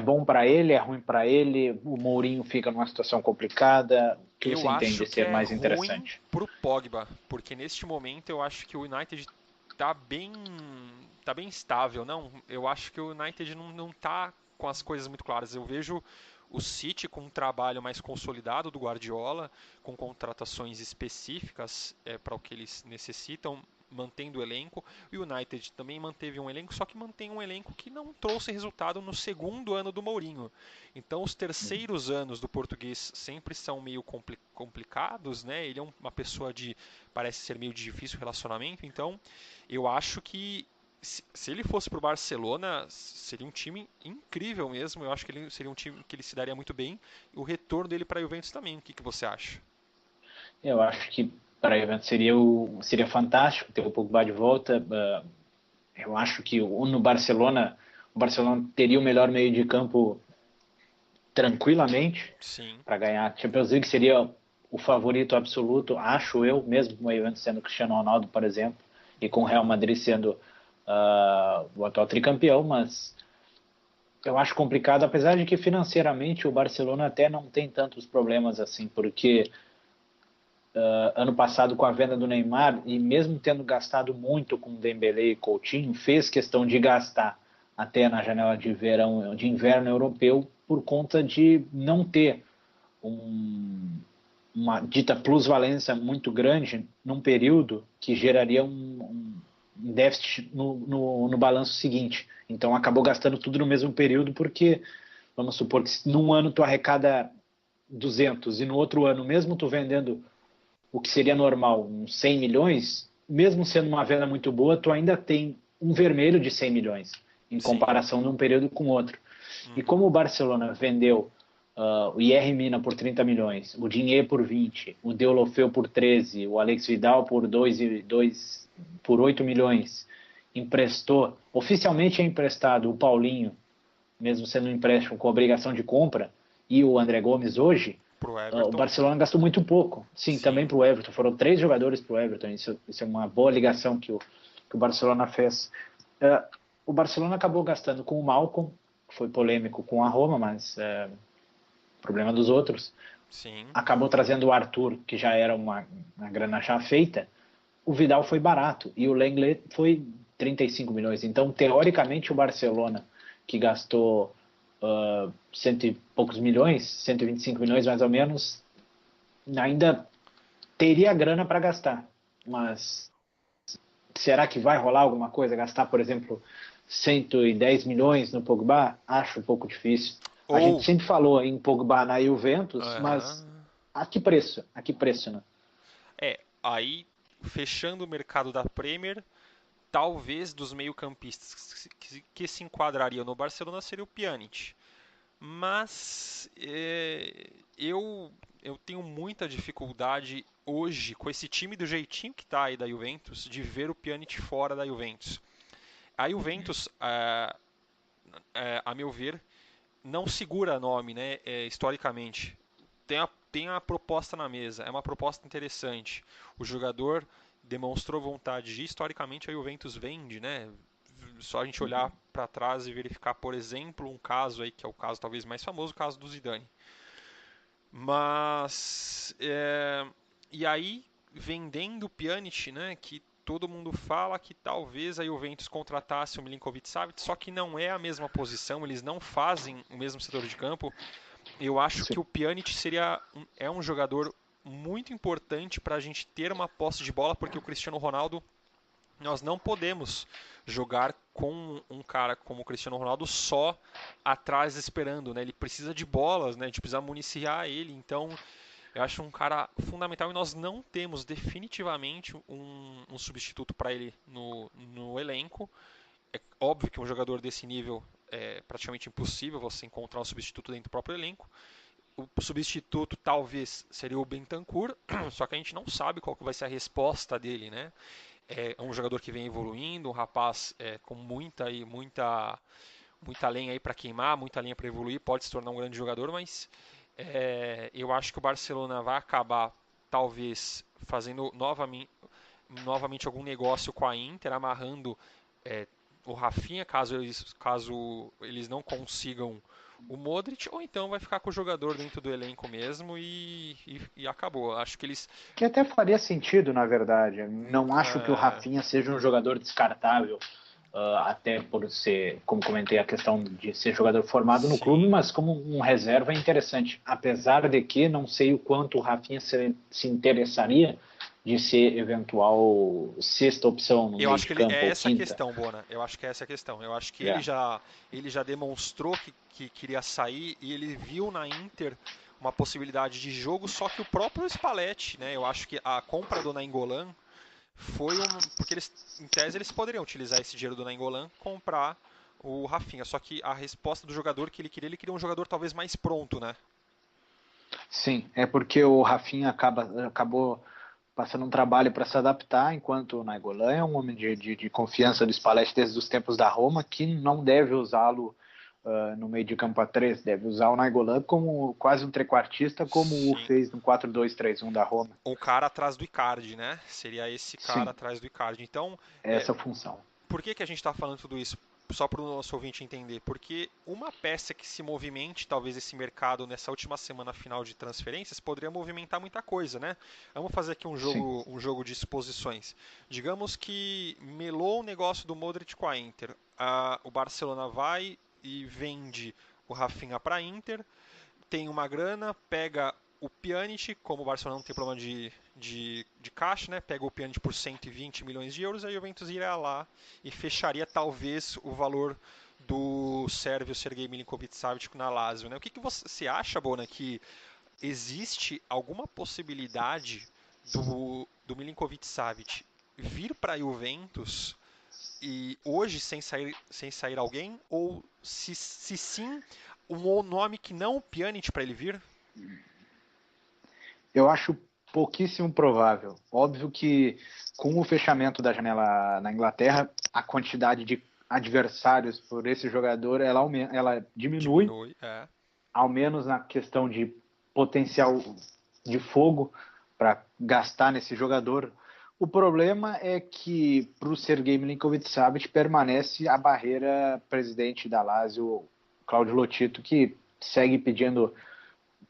bom para ele, é ruim para ele? O Mourinho fica numa situação complicada? O que você Eu entende acho que ser é mais ruim interessante? pro Pogba, porque neste momento eu acho que o United tá bem, tá bem estável. Não, eu acho que o United não tá com as coisas muito claras. Eu vejo o City com um trabalho mais consolidado do Guardiola, com contratações específicas para o que eles necessitam, mantendo o elenco. E o United também manteve um elenco, só que mantém um elenco que não trouxe resultado no segundo ano do Mourinho. Então, os terceiros anos do português sempre são meio complicados, né? Ele é uma pessoa de parece ser meio de difícil relacionamento. Então, eu acho que se ele fosse para o Barcelona, seria um time incrível mesmo. Eu acho que ele seria um time que ele se daria muito bem. E o retorno dele para a Juventus também. O que você acha? Eu acho que para a Juventus seria fantástico ter o Pogba de volta. Eu acho que no Barcelona, o Barcelona teria o melhor meio de campo tranquilamente Sim, para ganhar a Champions League, seria o favorito absoluto, acho eu, mesmo com o Juventus sendo Cristiano Ronaldo, por exemplo, e com o Real Madrid sendo o atual tricampeão, mas eu acho complicado, apesar de que financeiramente o Barcelona até não tem tantos problemas assim, porque ano passado com a venda do Neymar e mesmo tendo gastado muito com Dembélé e Coutinho, fez questão de gastar até na janela de verão, de inverno europeu, por conta de não ter um, uma dita plusvalência muito grande num período que geraria um déficit no balanço seguinte. Então acabou gastando tudo no mesmo período porque, vamos supor que num ano tu arrecada 200 e no outro ano, mesmo tu vendendo o que seria normal, uns 100 milhões, mesmo sendo uma venda muito boa, tu ainda tem um vermelho de 100 milhões, em sim. comparação de um período com outro. E Uhum. como o Barcelona vendeu o IR Mina por 30 milhões, o Dinheiro por 20, o Deulofeu por 13, o Alex Vidal por 2 por 8 milhões, emprestou, oficialmente é emprestado o Paulinho, mesmo sendo um empréstimo com obrigação de compra, e o André Gomes hoje, Pro o Everton, Barcelona gastou muito pouco. Sim, também sim. para o Everton. Foram 3 jogadores para o Everton. Isso é uma boa ligação que o Barcelona fez. O Barcelona acabou gastando com o Malcom, que foi polêmico com a Roma, mas problema dos outros. Sim. Acabou trazendo o Arthur, que já era uma grana já feita. O Vidal foi barato e o Lenglet foi 35 milhões. Então, teoricamente, o Barcelona, que gastou cento e poucos milhões, 125 milhões mais ou menos, ainda teria grana para gastar. Mas será que vai rolar alguma coisa? Gastar, por exemplo, 110 milhões no Pogba? Acho um pouco difícil. A gente Ou, sempre falou em Pogba na Juventus, mas aham. a que preço? A que preço, né? Aí fechando o mercado da Premier, talvez dos meio-campistas que se enquadrariam no Barcelona seria o Pjanic. Mas eu tenho muita dificuldade hoje, com esse time do jeitinho que está aí da Juventus, de ver o Pjanic fora da Juventus. A Juventus, a meu ver, não segura nome, né, historicamente. Tem a proposta na mesa, é uma proposta interessante. O jogador demonstrou vontade de, historicamente, a Juventus vende, né? Só a gente olhar para trás e verificar, por exemplo, um caso aí que é o caso talvez mais famoso, o caso do Zidane. Mas e aí vendendo o Pjanic, né, que todo mundo fala que talvez a Juventus contratasse o Milinkovic-Savic, só que não é a mesma posição, eles não fazem o mesmo setor de campo. Eu acho que o Pjanic é um jogador muito importante para a gente ter uma posse de bola, porque o Cristiano Ronaldo, nós não podemos jogar com um cara como o Cristiano Ronaldo só atrás esperando, né? Ele precisa de bolas, né? A gente precisa municiar ele. Então, eu acho um cara fundamental e nós não temos definitivamente um substituto para ele no elenco. É óbvio que um jogador desse nível é praticamente impossível você encontrar um substituto dentro do próprio elenco. O substituto talvez seria o Bentancur, só que a gente não sabe qual que vai ser a resposta dele, né? É um jogador que vem evoluindo, um rapaz com muita lenha aí para queimar, muita lenha para evoluir, pode se tornar um grande jogador, mas eu acho que o Barcelona vai acabar talvez fazendo novamente algum negócio com a Inter, amarrando é, o Rafinha, caso eles não consigam o Modric, ou então vai ficar com o jogador dentro do elenco mesmo e acabou. Acho que eles. Que até faria sentido, na verdade. Não acho que o É, Rafinha seja um jogador descartável, até por ser, como comentei, a questão de ser jogador formado no clube, sim. mas como um reserva é interessante. Apesar de que não sei o quanto o Rafinha se interessaria de ser eventual sexta opção no Eu meio acho de que ele, campo é ou essa a quinta. questão, Bona. Eu acho que é essa a questão. Eu acho que É. ele já demonstrou que queria sair e ele viu na Inter uma possibilidade de jogo, só que o próprio Spalletti, né? Eu acho que a compra do Nainggolan foi um. Porque eles, em tese, eles poderiam utilizar esse dinheiro do Nainggolan, comprar o Rafinha. Só que a resposta do jogador que ele queria um jogador talvez mais pronto, né? Sim, é porque o Rafinha acabou passando um trabalho para se adaptar, enquanto o Nainggolan é um homem de confiança do Spalletti desde os tempos da Roma, que não deve usá-lo no meio de campo a três, deve usar o Nainggolan como quase um trequartista, como o Sim. fez no 4-2-3-1 da Roma. O cara atrás do Icardi, né? Seria esse cara Sim, atrás do Icardi. Então, é, essa função. por que a gente está falando tudo isso? Só para o nosso ouvinte entender. Porque uma peça que se movimente, talvez esse mercado nessa última semana final de transferências, poderia movimentar muita coisa, né? Vamos fazer aqui Sim. um jogo de exposições. Digamos que melou o negócio do Modric com a Inter. O Barcelona vai e vende o Rafinha para a Inter, tem uma grana, pega o Pjanic, como o Barcelona não tem problema de caixa, né? Pega o Pjanic por 120 milhões de euros, aí o Juventus iria lá e fecharia talvez o valor do sérvio Sergei Milinkovic-Savic na Lazio, né? O que você acha, Bona, que existe alguma possibilidade do Milinkovic-Savic vir para a Juventus e hoje sem sair alguém? Ou se sim, um nome que não o Pjanic para ele vir? Eu acho pouquíssimo provável. Óbvio que com o fechamento da janela na Inglaterra, a quantidade de adversários por esse jogador ela diminui, Diminui, é. ao menos na questão de potencial de fogo para gastar nesse jogador. O problema é que para o Sergei Milinkovic-Savic permanece a barreira presidente da Lazio, Claudio Lotito, que segue pedindo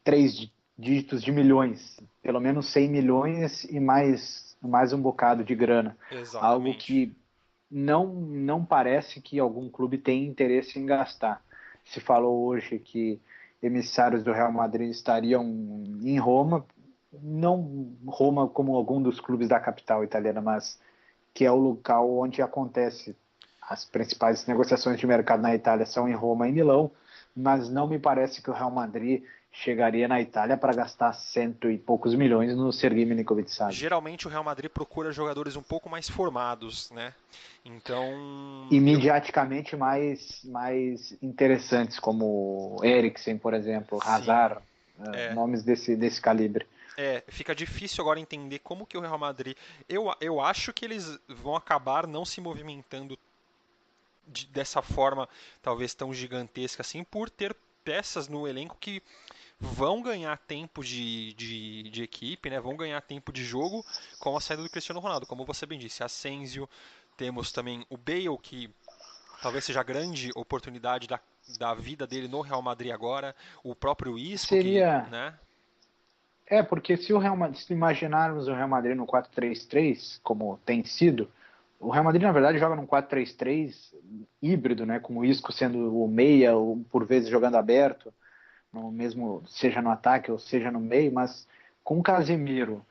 3 dígitos de milhões, pelo menos 100 milhões e mais um bocado de grana. Algo Exatamente. que não parece que algum clube tem interesse em gastar. Se falou hoje que emissários do Real Madrid estariam em Roma, não Roma como algum dos clubes da capital italiana, mas que é o local onde acontece as principais negociações de mercado na Itália são em Roma e Milão, mas não me parece que o Real Madrid chegaria na Itália para gastar cento e poucos milhões no Sergei Milinkovic-Savic. Geralmente o Real Madrid procura jogadores um pouco mais formados, né? Então, E eu mediaticamente mais interessantes, como Eriksen, por exemplo, sim, Hazard, é, nomes desse calibre. fica difícil agora entender como que o Real Madrid. Eu acho que eles vão acabar não se movimentando dessa forma, talvez tão gigantesca assim, por ter peças no elenco que vão ganhar tempo de equipe, né? Vão ganhar tempo de jogo com a saída do Cristiano Ronaldo. Como você bem disse, Asensio, temos também o Bale, que talvez seja a grande oportunidade da vida dele no Real Madrid agora, o próprio Isco, que, Seria. né? Porque se o Real Madrid, se imaginarmos o Real Madrid no 4-3-3, como tem sido, o Real Madrid, na verdade, joga num 4-3-3 híbrido, né? Com o Isco sendo o meia, ou por vezes jogando aberto, no mesmo, seja no ataque ou seja no meio, mas com o Casemiro,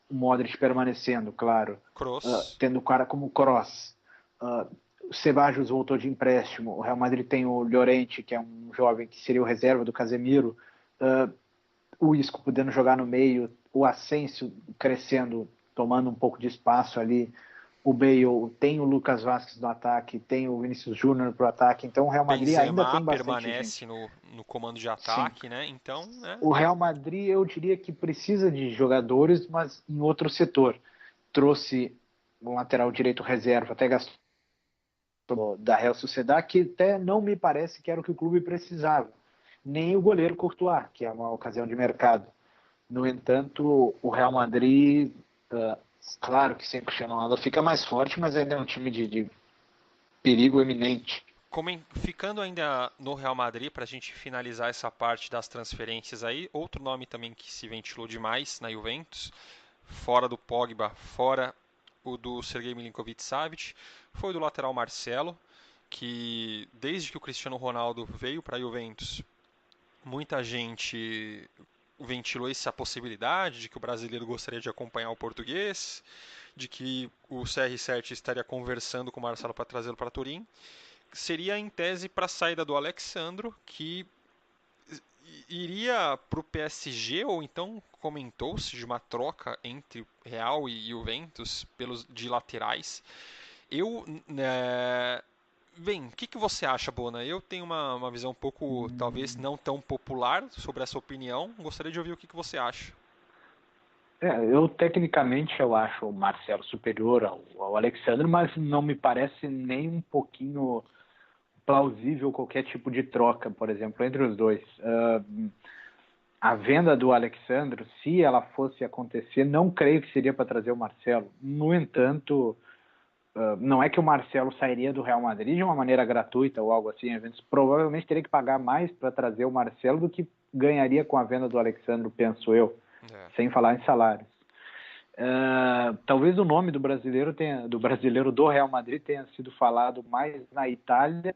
o Modric permanecendo, claro, Kroos, tendo o cara como Kroos, o Ceballos voltou de empréstimo, o Real Madrid tem o Llorente, que é um jovem que seria o reserva do Casemiro, o Isco podendo jogar no meio, o Asensio crescendo, tomando um pouco de espaço ali, o Bale, tem o Lucas Vasquez no ataque, tem o Vinícius Júnior pro ataque, então o Real Madrid ainda Benzema tem bastante permanece gente. no comando de Sim. ataque, né? Então, né? O Real Madrid, eu diria que precisa de jogadores, mas em outro setor. Trouxe um lateral direito reserva, até gastou da Real Sociedad, que até não me parece que era o que o clube precisava. Nem o goleiro Courtois, que é uma ocasião de mercado. No entanto, o Real Madrid, claro que sem o Cristiano Ronaldo fica mais forte, mas ainda é um time de perigo eminente. Ficando ainda no Real Madrid, para a gente finalizar essa parte das transferências aí, outro nome também que se ventilou demais na Juventus, fora do Pogba, fora o do Sergei Milinkovic-Savic, foi o do lateral Marcelo, que desde que o Cristiano Ronaldo veio para a Juventus, muita gente ventilou essa possibilidade de que o brasileiro gostaria de acompanhar o português, de que o CR7 estaria conversando com o Marcelo para trazê-lo para Turim. Seria em tese para a saída do Alexandro, que iria para o PSG, ou então comentou-se de uma troca entre Real e Juventus de laterais. Eu, bem, o que você acha, Bona? Eu tenho uma visão um pouco, talvez não tão popular sobre essa opinião. Gostaria de ouvir o que você acha. Eu tecnicamente eu acho o Marcelo superior ao Alexandre, mas não me parece nem um pouquinho plausível qualquer tipo de troca, por exemplo, entre os dois. A venda do Alexandre, se ela fosse acontecer, não creio que seria para trazer o Marcelo. No entanto, não é que o Marcelo sairia do Real Madrid de uma maneira gratuita ou algo assim. A Juventus provavelmente teria que pagar mais para trazer o Marcelo do que ganharia com a venda do Alexandre, penso eu, sem falar em salários. Talvez o nome do brasileiro do Real Madrid tenha sido falado mais na Itália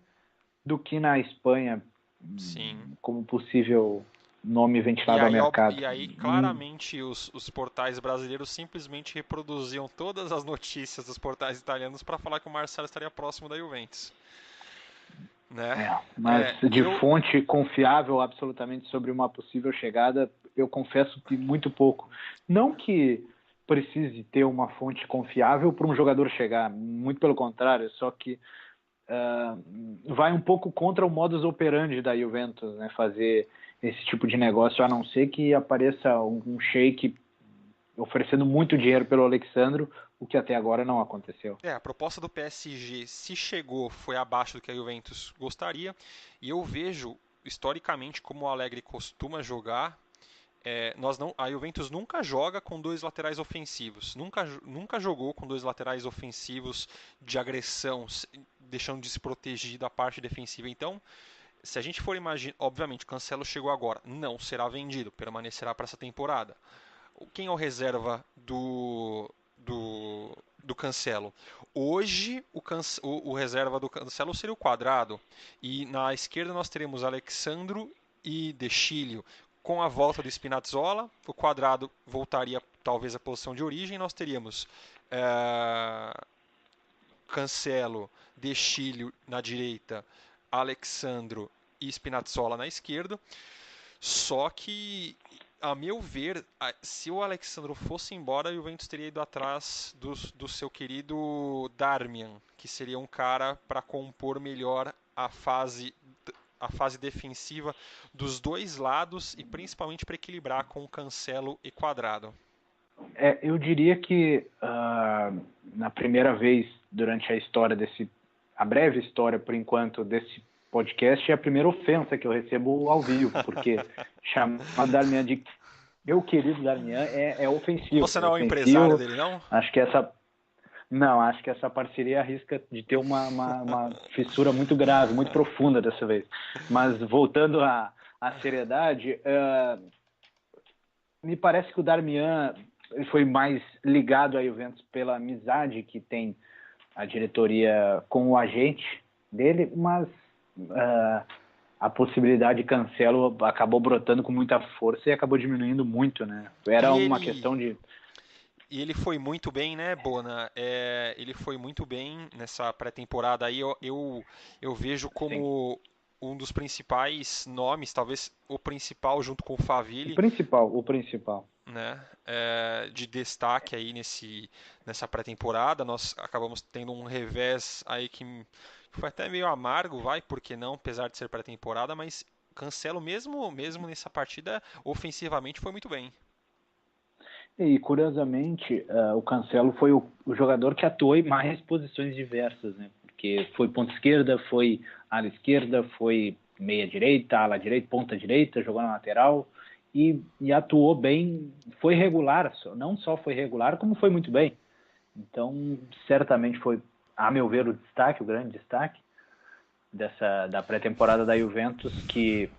do que na Espanha. Sim. Como possível nome ventilado ao mercado. E aí, claramente, os portais brasileiros simplesmente reproduziam todas as notícias dos portais italianos para falar que o Marcelo estaria próximo da Juventus. Né? Mas fonte confiável absolutamente sobre uma possível chegada, eu confesso que muito pouco. Não que precise ter uma fonte confiável para um jogador chegar, muito pelo contrário, só que vai um pouco contra o modus operandi da Juventus, né, fazer esse tipo de negócio, a não ser que apareça um sheik oferecendo muito dinheiro pelo Alexandro, o que até agora não aconteceu. A proposta do PSG, se chegou, foi abaixo do que a Juventus gostaria, e eu vejo, historicamente, como o Allegri costuma jogar, a Juventus nunca joga com dois laterais ofensivos, nunca jogou com dois laterais ofensivos de agressão, deixando desprotegido a parte defensiva. Então, se a gente for imaginar, obviamente, o Cancelo chegou agora, não será vendido, permanecerá para essa temporada. Quem é o reserva do Cancelo? Hoje, o reserva do Cancelo seria o Quadrado, e na esquerda nós teremos Alexandro e De Chilio. Com a volta do Spinazzola, o Quadrado voltaria talvez à posição de origem, nós teríamos Cancelo, De Chilio na direita, Alexandro e Spinazzola na esquerda. Só que, a meu ver, se o Alexandro fosse embora, o Juventus teria ido atrás do seu querido Darmian, que seria um cara para compor melhor a fase defensiva dos dois lados e principalmente para equilibrar com Cancelo e Quadrado. Eu diria que na primeira vez durante a breve história por enquanto desse podcast, é a primeira ofensa que eu recebo ao vivo, porque chamar Darmian de meu querido Darmian é ofensivo. Você não é o ofensivo. Empresário dele, não? Acho que essa parceria arrisca de ter uma fissura muito grave, muito profunda dessa vez. Mas voltando à seriedade, me parece que o Darmian foi mais ligado à Juventus pela amizade que tem a diretoria com o agente dele, mas a possibilidade de Cancelo acabou brotando com muita força e acabou diminuindo muito, né? Era uma questão de... E ele foi muito bem, né, Bona? Ele foi muito bem nessa pré-temporada aí. Eu vejo como Sim. Um dos principais nomes, talvez o principal junto com o Faville. O principal. Né, de destaque aí nessa pré-temporada. Nós acabamos tendo um revés aí que foi até meio amargo, por que não, apesar de ser pré-temporada, mas Cancelo mesmo nessa partida, ofensivamente foi muito bem. E curiosamente, o Cancelo foi o jogador que atuou em mais posições diversas, né? Porque foi ponta esquerda, foi ala esquerda, foi meia direita, ala direita, ponta direita, jogou na lateral e atuou bem, foi regular, não só foi regular, como foi muito bem. Então, certamente foi, a meu ver, o grande destaque. da pré-temporada da Juventus, que